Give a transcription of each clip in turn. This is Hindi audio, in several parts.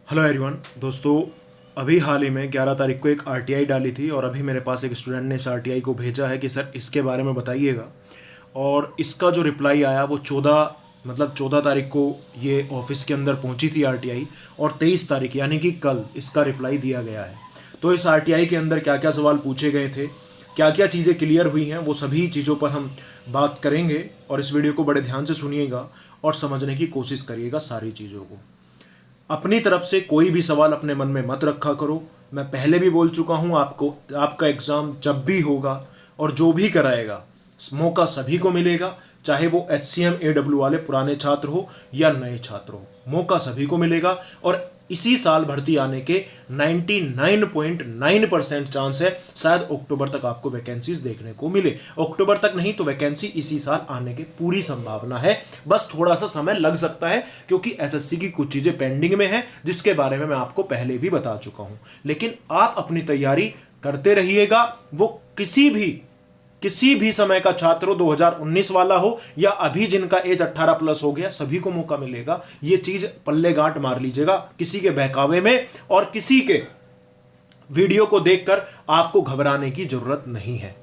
हेलो एवरीवन दोस्तों, अभी हाल ही में 11 तारीख को एक आरटीआई डाली थी और अभी मेरे पास एक स्टूडेंट ने इस आरटीआई को भेजा है कि सर इसके बारे में बताइएगा। और इसका जो रिप्लाई आया वो 14 तारीख को ये ऑफिस के अंदर पहुंची थी आरटीआई, और 23 तारीख यानी कि कल इसका रिप्लाई दिया गया है। तो इस आरटीआई के अंदर क्या क्या सवाल पूछे गए थे, क्या क्या चीज़ें क्लियर हुई हैं, वो सभी चीज़ों पर हम बात करेंगे। और इस वीडियो को बड़े ध्यान से सुनिएगा और समझने की कोशिश करिएगा सारी चीज़ों को। अपनी तरफ से कोई भी सवाल अपने मन में मत रखा करो। मैं पहले भी बोल चुका हूं आपको, आपका एग्ज़ाम जब भी होगा और जो भी कराएगा मौका सभी को मिलेगा, चाहे वो HCM AW वाले पुराने छात्र हो या नए छात्र हो, मौका सभी को मिलेगा। और इसी साल भर्ती आने के 99.9% चांस है शायद अक्टूबर तक आपको वैकेंसीज देखने को मिले। अक्टूबर तक नहीं तो वैकेंसी इसी साल आने की पूरी संभावना है। बस थोड़ा सा समय लग सकता है क्योंकि एसएससी की कुछ चीजें पेंडिंग में है जिसके बारे में मैं आपको पहले भी बता चुका हूं। लेकिन आप अपनी तैयारी करते रहिएगा। वो किसी भी समय का छात्र हो, 2019 वाला हो या अभी जिनका एज 18 प्लस हो गया, सभी को मौका मिलेगा। ये चीज पल्ले गांठ मार लीजिएगा, किसी के बहकावे में और किसी के वीडियो को देखकर आपको घबराने की जरूरत नहीं है।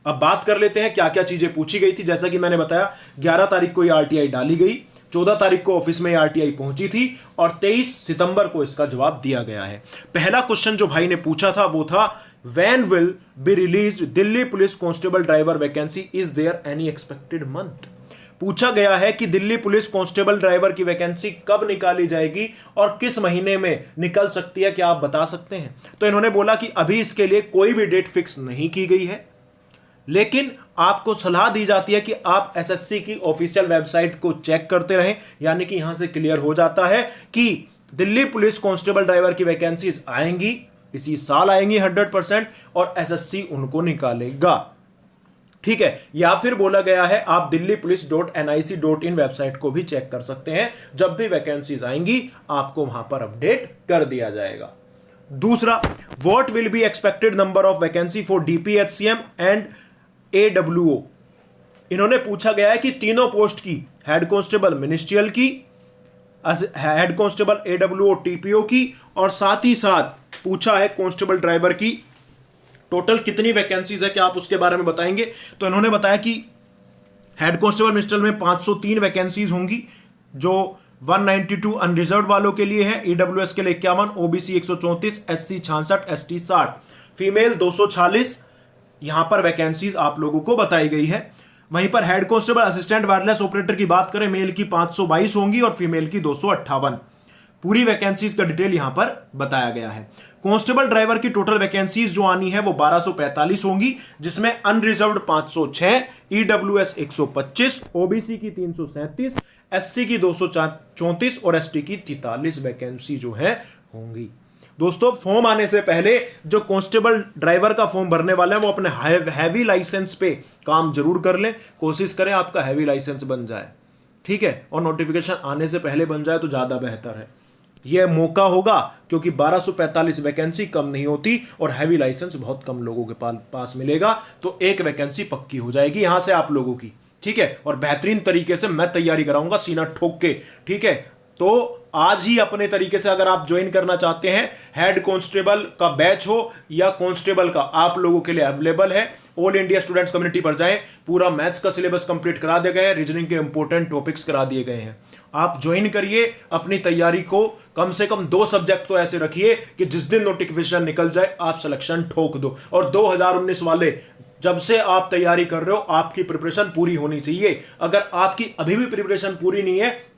अब बात कर लेते हैं क्या क्या चीजें पूछी गई थी। जैसा कि मैंने बताया 11 तारीख को ये आरटीआई डाली गई, 14 तारीख को ऑफिस में आरटीआई पहुंची थी और 23 सितंबर को इसका जवाब दिया गया है। पहला क्वेश्चन जो भाई ने पूछा था वो था, When will be released Delhi police constable driver vacancy, is there any expected month. पूछा गया है कि दिल्ली पुलिस कांस्टेबल ड्राइवर की वैकेंसी कब निकाली जाएगी और किस महीने में निकल सकती है, क्या आप बता सकते हैं। तो इन्होंने बोला कि अभी इसके लिए कोई भी डेट फिक्स नहीं की गई है, लेकिन आपको सलाह दी जाती है कि आप एसएससी की ऑफिशियल वेबसाइट को चेक करते रहें। यानी कि यहां से क्लियर हो जाता है कि दिल्ली पुलिस कांस्टेबल ड्राइवर की वैकेंसीज आएंगी, इसी साल आएंगी 100%, और एसएससी उनको निकालेगा। ठीक है। या फिर बोला गया है आप दिल्ली पुलिस .nic.in वेबसाइट को भी चेक कर सकते हैं। जब भी वैकेंसीज आएंगी आपको वहां पर अपडेट कर दिया जाएगा। दूसरा, what will be expected number of vacancy for DPHCM and AWO। इन्होंने पूछा गया है कि तीनों पोस्ट की, हेड कांस्टेबल मिनिस्ट्रियल की, हेड कांस्टेबल AWO TPO की, और साथ ही साथ पूछा है कांस्टेबल ड्राइवर की टोटल कितनी वैकेंसीज है, क्या आप उसके बारे में बताएंगे। तो इन्होंने बताया कि हेड कांस्टेबल मिनिस्ट्रियल में 503 वैकेंसीज होंगी, जो 192 अनरिजर्व वालों के लिए है, EWS के लिए 51, OBC 134, SC 66, ST 60, फीमेल 246 यहां पर वैकेंसीज आप लोगों को बताई गई है। वहीं पर head constable assistant wireless operator की बात करें, मेल की 522 होंगी और फीमेल की 258। पूरी वैकेंसीज का डिटेल यहां पर बताया गया है। कांस्टेबल ड्राइवर की टोटल वैकेंसीज जो आनी है वो 1245 होंगी, जिसमें अनरिजर्व्ड 506, EWS 125, OBC की 337, SC की 234 और ST की 43 वैकेंसी जो है होंगी। दोस्तों, फॉर्म आने से पहले जो कांस्टेबल ड्राइवर का फॉर्म भरने वाले हैं वो अपने हैवी लाइसेंस पे काम जरूर कर लें। कोशिश करें आपका हैवी लाइसेंस बन जाए, ठीक है, और नोटिफिकेशन आने से पहले बन जाए तो ज्यादा बेहतर है। यह मौका होगा क्योंकि 1245 वैकेंसी कम नहीं होती और हैवी लाइसेंस बहुत कम लोगों के पास मिलेगा, तो एक वैकेंसी पक्की हो जाएगी यहां से आप लोगों की। ठीक है, और बेहतरीन तरीके से मैं तैयारी कराऊंगा सीना ठोक के। ठीक है, तो आज ही अपने तरीके से अगर आप ज्वाइन करना चाहते हैं, हेड कांस्टेबल का बैच हो या कांस्टेबल का, आप लोगों के लिए अवेलेबल है। ऑल इंडिया स्टूडेंट्स कम्युनिटी पर जाएं, पूरा मैथ्स का सिलेबस कंप्लीट करा दिए गए हैं, रीजनिंग के इंपॉर्टेंट टॉपिक्स करा दिए गए हैं। आप ज्वाइन करिए, अपनी तैयारी को कम से कम 2 सब्जेक्ट तो ऐसे रखिए कि जिस दिन नोटिफिकेशन निकल जाए आप सिलेक्शन ठोक दो। और 2019 वाले जब से आप तैयारी कर रहे हो, आपकी प्रिपरेशन पूरी होनी चाहिए। अगर आपकी अभी भी प्रिपरेशन पूरी नहीं है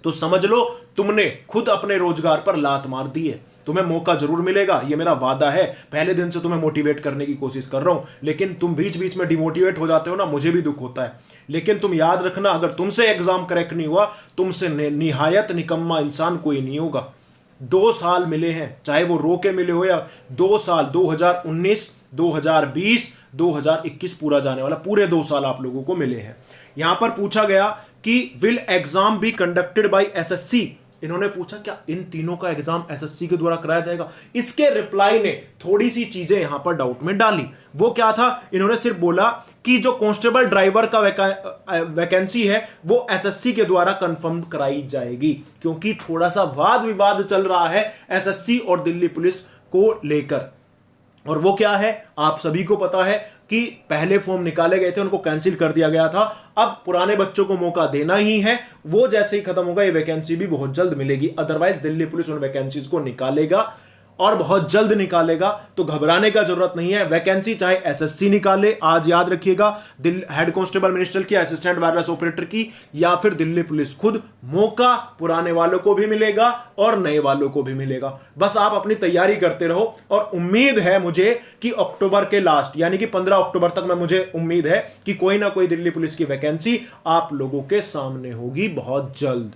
तो समझ लो तुमने खुद अपने रोजगार पर लात मार दी है। तुम्हें मौका जरूर मिलेगा, ये मेरा वादा है। पहले दिन से तुम्हें मोटिवेट करने की कोशिश कर रहा हूं, लेकिन तुम बीच बीच में डिमोटिवेट हो जाते हो ना, मुझे भी दुख होता है। लेकिन तुम याद रखना, अगर तुमसे एग्जाम क्रैक नहीं हुआ, तुमसे निहायत निकम्मा इंसान कोई नहीं होगा। 2 साल मिले हैं, चाहे वो रो के मिले हो या 2 साल, 2019, 2020, 2021 पूरा जाने वाला, पूरे 2 साल आप लोगों को मिले हैं। यहां पर पूछा गया कि will exam be conducted by SSC. इन्होंने पूछा क्या इन तीनों का एग्जाम एसएससी के द्वारा कराया जाएगा। इसके रिप्लाई ने थोड़ी सी चीजें यहां पर डाउट में डाली। वो क्या था, इन्होंने सिर्फ बोला कि जो कांस्टेबल ड्राइवर का वैकेंसी है वो एसएससी के द्वारा कंफर्म कराई जाएगी, क्योंकि थोड़ा सा वाद विवाद चल रहा है एसएससी और दिल्ली पुलिस को लेकर। और वो क्या है, आप सभी को पता है कि पहले फॉर्म निकाले गए थे, उनको कैंसिल कर दिया गया था। अब पुराने बच्चों को मौका देना ही है, वो जैसे ही खत्म होगा ये वैकेंसी भी बहुत जल्द मिलेगी। अदरवाइज दिल्ली पुलिस उन वैकेंसीज को निकालेगा और बहुत जल्द निकालेगा, तो घबराने का जरूरत नहीं है। वैकेंसी चाहे एसएससी निकाले, आज याद रखिएगा, हेड कांस्टेबल मिनिस्टर की, असिस्टेंट वायरलेस ऑपरेटर की, या फिर दिल्ली पुलिस खुद, मौका पुराने वालों को भी मिलेगा और नए वालों को भी मिलेगा। बस आप अपनी तैयारी करते रहो और उम्मीद है मुझे कि अक्टूबर के लास्ट यानी कि 15 अक्टूबर तक मैं मुझे उम्मीद है कि कोई ना कोई दिल्ली पुलिस की वैकेंसी आप लोगों के सामने होगी बहुत जल्द।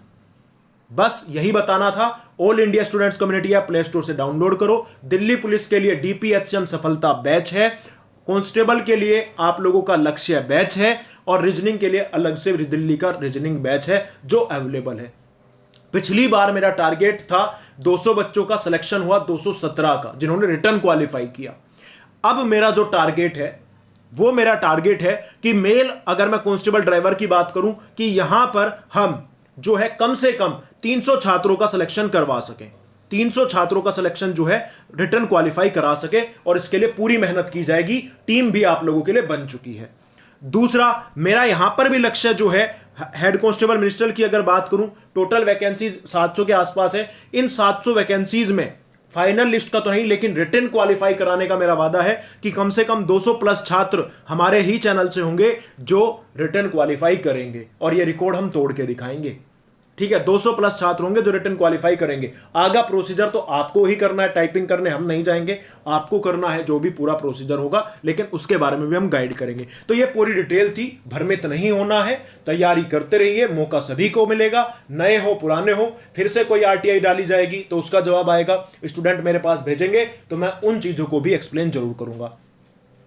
बस यही बताना था। All India students community app play store से डाउनलोड करो। दिल्ली पुलिस के लिए डीपीएचसीएम सफलता बैच है, कांस्टेबल के लिए आप लोगों का लक्ष्य बैच है, और रीजनिंग के लिए अलग से दिल्ली का रीजनिंग बैच है जो अवेलेबल है। पिछली बार मेरा टारगेट था 200 बच्चों का सिलेक्शन हुआ, 217 का, जिन्होंने रिटर्न क्वालिफाई किया। अब मेरा जो टारगेट है वो मेरा टारगेट है कि मेल, अगर मैं कांस्टेबल ड्राइवर की बात करूं, कि यहां पर हम जो है कम से कम 300 छात्रों का सिलेक्शन करवा सके, 300 छात्रों का सिलेक्शन जो है रिटर्न क्वालिफाई करा सके, और इसके लिए पूरी मेहनत की जाएगी। टीम भी आप लोगों के लिए बन चुकी है। दूसरा, मेरा यहां पर भी लक्ष्य जो है, हेड कांस्टेबल मिनिस्टर की अगर बात करूं, टोटल वैकेंसीज 700 के आसपास है। इन 700 वैकेंसीज में फाइनल लिस्ट का तो नहीं, लेकिन रिटर्न क्वालिफाई कराने का मेरा वादा है कि कम से कम 200 प्लस छात्र हमारे ही चैनल से होंगे जो रिटर्न क्वालिफाई करेंगे, और ये रिकॉर्ड हम तोड़ के दिखाएंगे। ठीक है, 200 प्लस छात्र होंगे जो रिटर्न क्वालिफाई करेंगे। आगा प्रोसीजर तो आपको ही करना है, टाइपिंग करने हम नहीं जाएंगे, आपको करना है जो भी पूरा प्रोसीजर होगा, लेकिन उसके बारे में भी हम गाइड करेंगे। तो ये पूरी डिटेल थी, भ्रमित नहीं होना है, तैयारी करते रहिए, मौका सभी को मिलेगा, नए हो पुराने हो। फिर से कोई आरटीआई डाली जाएगी तो उसका जवाब आएगा, स्टूडेंट मेरे पास भेजेंगे तो मैं उन चीजों को भी एक्सप्लेन जरूर करूंगा।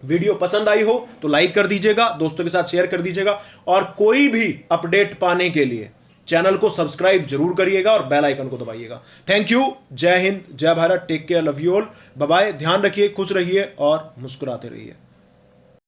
वीडियो पसंद आई हो तो लाइक कर दीजिएगा, दोस्तों के साथ शेयर कर दीजिएगा, और कोई भी अपडेट पाने के लिए चैनल को सब्सक्राइब जरूर करिएगा और बेल आइकन को दबाइएगा। थैंक यू, जय हिंद, जय Bharat, take care, love you all, bye bye, ध्यान रखिए, खुश रहिए और मुस्कुराते रहिए।